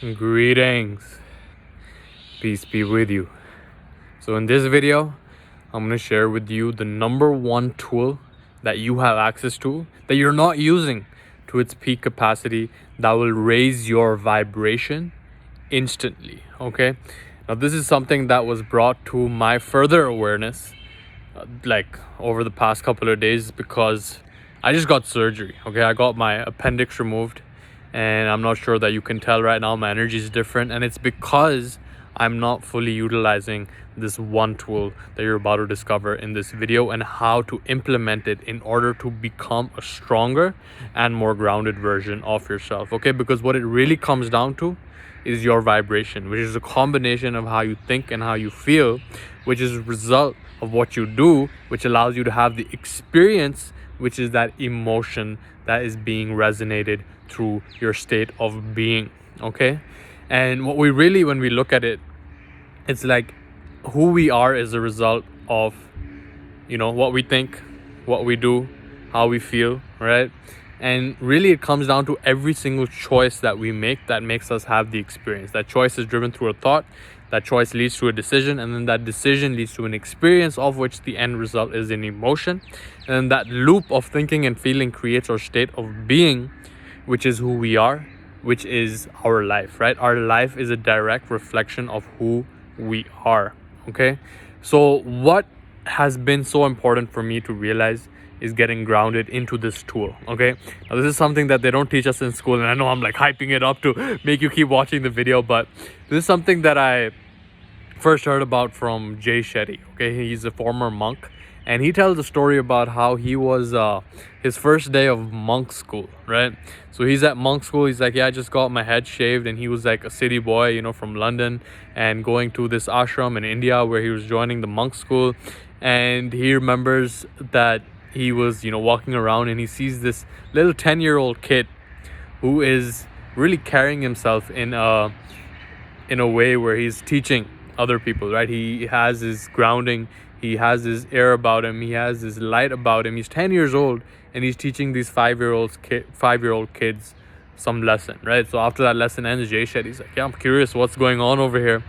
Greetings, peace be with you. So in this video, I'm going to share with you the number one tool that you have access to that you're not using to its peak capacity that will raise your vibration instantly. Okay, now this is something that was brought to my further awareness like over the past couple of days because I just got surgery. Okay, I got my appendix removed, and I'm not sure that you can tell right now. My energy is different, and it's because I'm not fully utilizing this one tool that you're about to discover in this video and how to implement it in order to become a stronger and more grounded version of yourself. Okay, because what it really comes down to is your vibration, which is a combination of how you think and how you feel, which is a result of what you do, which allows you to have the experience, which is that emotion that is being resonated through your state of being. Okay, and what we really, when we look at it, it's like who we are is a result of what we think, what we do, how we feel, right? And really it comes down to every single choice that we make that makes us have the experience. That choice is driven through a thought, that choice leads to a decision, and then that decision leads to an experience, of which the end result is an emotion. And then that loop of thinking and feeling creates our state of being, which is who we are, which is our life, right? Our life is a direct reflection of who we are. Okay, so what has been so important for me to realize is getting grounded into this tool. Okay, now this is something that they don't teach us in school, and I know I'm like hyping it up to make you keep watching the video, but this is something that I first heard about from Jay Shetty. Okay, he's a former monk, and he tells a story about how he was his first day of monk school, right? So he's at monk school. He's like, yeah, I just got my head shaved, and he was like a city boy, from London, and going to this ashram in India where he was joining the monk school. And he remembers that he was walking around, and he sees this little 10-year-old kid who is really carrying himself in a way where he's teaching other people, right? He has his grounding, he has his air about him, he has his light about him. He's 10 years old, and he's teaching these 5-year-old kids some lesson, right? So after that lesson ends, Jay Shetty's like, yeah, I'm curious what's going on over here.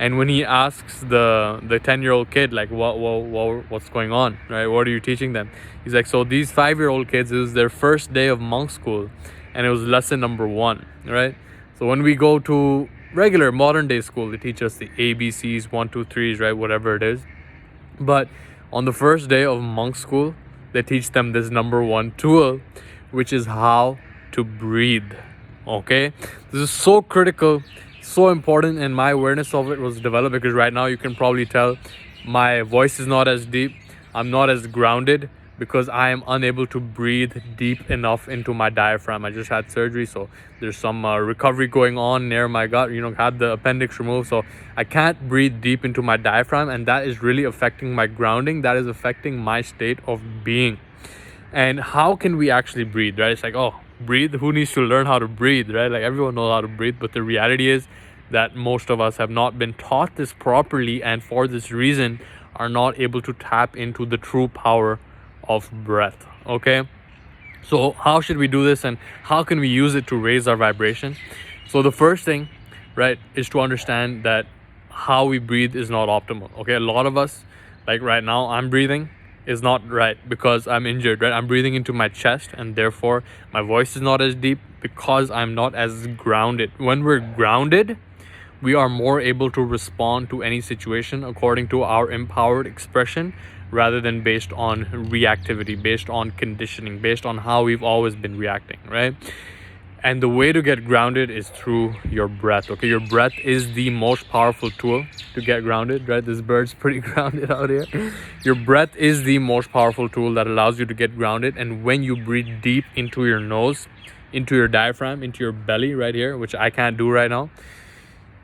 And when he asks the 10-year-old kid, like, what's going on, right? What are you teaching them? He's like, so these 5-year-old kids, it was their first day of monk school, and it was lesson number 1, right? So when we go to regular modern day school, they teach us the ABCs, 1, 2, 3s, right? Whatever it is. But on the first day of monk school, they teach them this number 1 tool, which is how to breathe. Okay, this is so critical, so important, and my awareness of it was developed because right now you can probably tell my voice is not as deep, I'm not as grounded, because I am unable to breathe deep enough into my diaphragm. I just had surgery, so there's some recovery going on near my gut, had the appendix removed, so I can't breathe deep into my diaphragm, and that is really affecting my grounding. That is affecting my state of being. And how can we actually breathe, right? It's like, oh, breathe, who needs to learn how to breathe, right? Like everyone knows how to breathe, but the reality is that most of us have not been taught this properly, and for this reason are not able to tap into the true power of breath. Okay, so how should we do this, and how can we use it to raise our vibration? So the first thing, right, is to understand that how we breathe is not optimal. Okay, a lot of us, like right now I'm breathing is not right because I'm injured, right? I'm breathing into my chest, and therefore my voice is not as deep because I'm not as grounded. When we're grounded, we are more able to respond to any situation according to our empowered expression, rather than based on reactivity, based on conditioning, based on how we've always been reacting, right? And the way to get grounded is through your breath. Okay, your breath is the most powerful tool to get grounded, right? This bird's pretty grounded out here. Your breath is the most powerful tool that allows you to get grounded. And when you breathe deep into your nose, into your diaphragm, into your belly right here, which I can't do right now,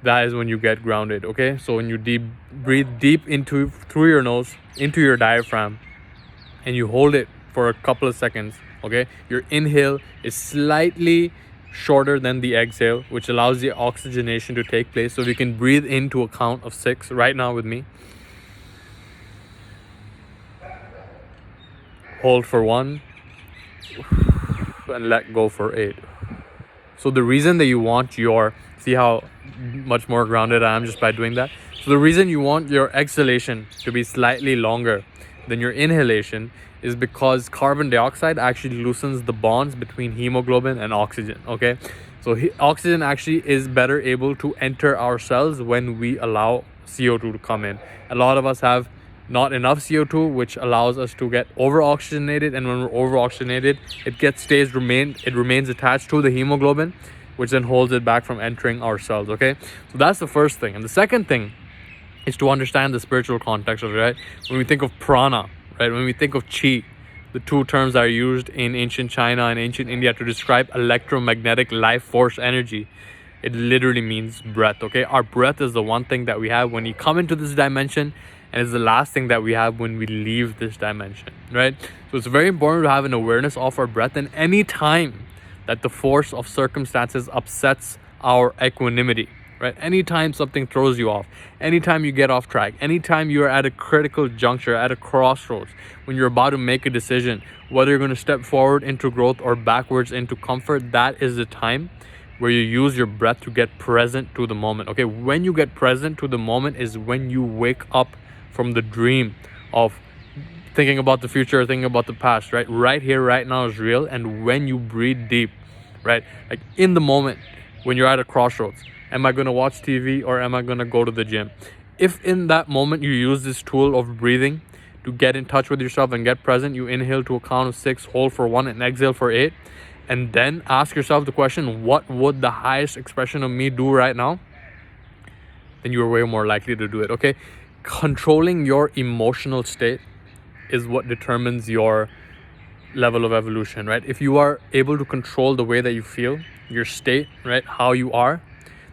that is when you get grounded. Okay, so when you breathe deep through your nose into your diaphragm, and you hold it for a couple of seconds, okay, your inhale is slightly shorter than the exhale, which allows the oxygenation to take place. So we can breathe into a count of 6 right now with me. Hold for 1 and let go for 8. So the reason that you want your, see how much more grounded I am just by doing that. So the reason you want your exhalation to be slightly longer than your inhalation is because carbon dioxide actually loosens the bonds between hemoglobin and oxygen. Okay, so oxygen actually is better able to enter our cells when we allow CO2 to come in. A lot of us have not enough CO2, which allows us to get over oxygenated, and when we're over oxygenated, it remains attached to the hemoglobin, which then holds it back from entering our cells. Okay, so that's the first thing. And the second thing is to understand the spiritual context of it, right? When we think of prana, right, when we think of chi, the two terms that are used in ancient China and ancient India to describe electromagnetic life force energy, it literally means breath. Okay, our breath is the one thing that we have when we come into this dimension, and it's the last thing that we have when we leave this dimension, right? So it's very important to have an awareness of our breath, and any time that the force of circumstances upsets our equanimity, right? Anytime something throws you off, anytime you get off track, anytime you're at a critical juncture, at a crossroads, when you're about to make a decision, whether you're going to step forward into growth or backwards into comfort, that is the time where you use your breath to get present to the moment. Okay, when you get present to the moment is when you wake up from the dream of thinking about the future, thinking about the past, right? Right here, right now is real. And when you breathe deep, right? Like in the moment when you're at a crossroads, am I going to watch TV or am I going to go to the gym? If in that moment you use this tool of breathing to get in touch with yourself and get present, you inhale to a count of 6, hold for 1, and exhale for 8, and then ask yourself the question, what would the highest expression of me do right now? Then you are way more likely to do it. Okay, controlling your emotional state is what determines your level of evolution, right? If you are able to control the way that you feel, your state, right, how you are,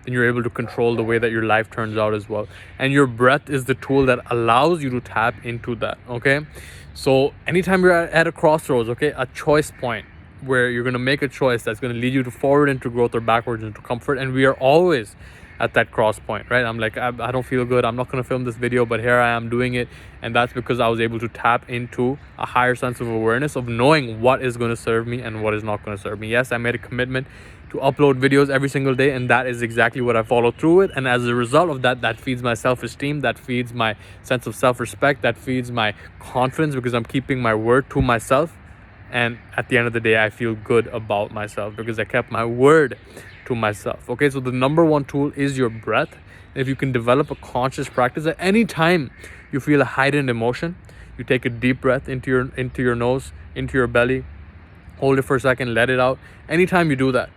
then you're able to control the way that your life turns out as well. And your breath is the tool that allows you to tap into that. Okay, so anytime you're at a crossroads, okay, a choice point where you're going to make a choice that's going to lead you to forward into growth or backwards into comfort, and we are always at that cross point, right? I'm like, I don't feel good, I'm not going to film this video, but here I am doing it. And that's because I was able to tap into a higher sense of awareness of knowing what is going to serve me and what is not going to serve me. Yes, I made a commitment to upload videos every single day, and that is exactly what I followed through with. And as a result of that, that feeds my self-esteem, that feeds my sense of self-respect, that feeds my confidence, because I'm keeping my word to myself. And at the end of the day, I feel good about myself because I kept my word to myself. Okay, so the number one tool is your breath. If you can develop a conscious practice, at any time you feel a heightened emotion, you take a deep breath into your nose, into your belly, hold it for a second, let it out. Anytime you do that,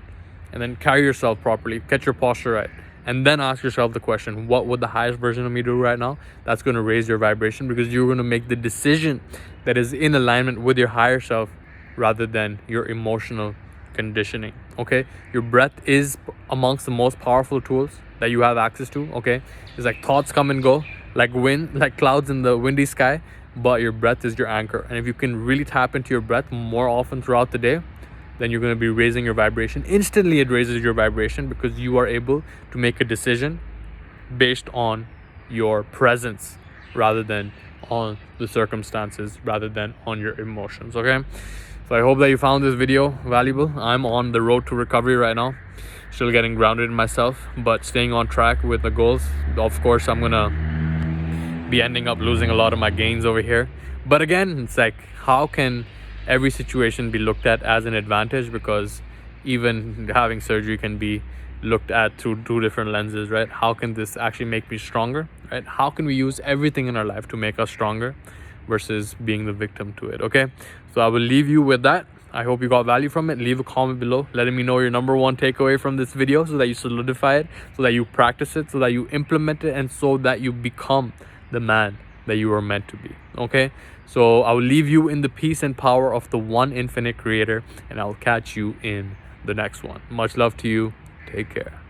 and then carry yourself properly, get your posture right, and then ask yourself the question, what would the highest version of me do right now? That's going to raise your vibration, because you're going to make the decision that is in alignment with your higher self rather than your emotional conditioning. Okay, your breath is amongst the most powerful tools that you have access to. Okay, it's like thoughts come and go like wind, like clouds in the windy sky, but your breath is your anchor. And if you can really tap into your breath more often throughout the day, then you're going to be raising your vibration. Instantly it raises your vibration because you are able to make a decision based on your presence rather than on the circumstances, rather than on your emotions. Okay, so I hope that you found this video valuable. I'm on the road to recovery right now, still getting grounded in myself, but staying on track with the goals. Of course, I'm gonna be ending up losing a lot of my gains over here, but again, it's like, how can every situation be looked at as an advantage? Because even having surgery can be looked at through two different lenses, right? How can this actually make me stronger, right? How can we use everything in our life to make us stronger versus being the victim to it? Okay, so I will leave you with that. I hope you got value from it. Leave a comment below letting me know your number one takeaway from this video, so that you solidify it, so that you practice it, so that you implement it, and so that you become the man that you are meant to be. Okay, so I will leave you in the peace and power of the one infinite creator, and I'll catch you in the next one. Much love to you. Take care.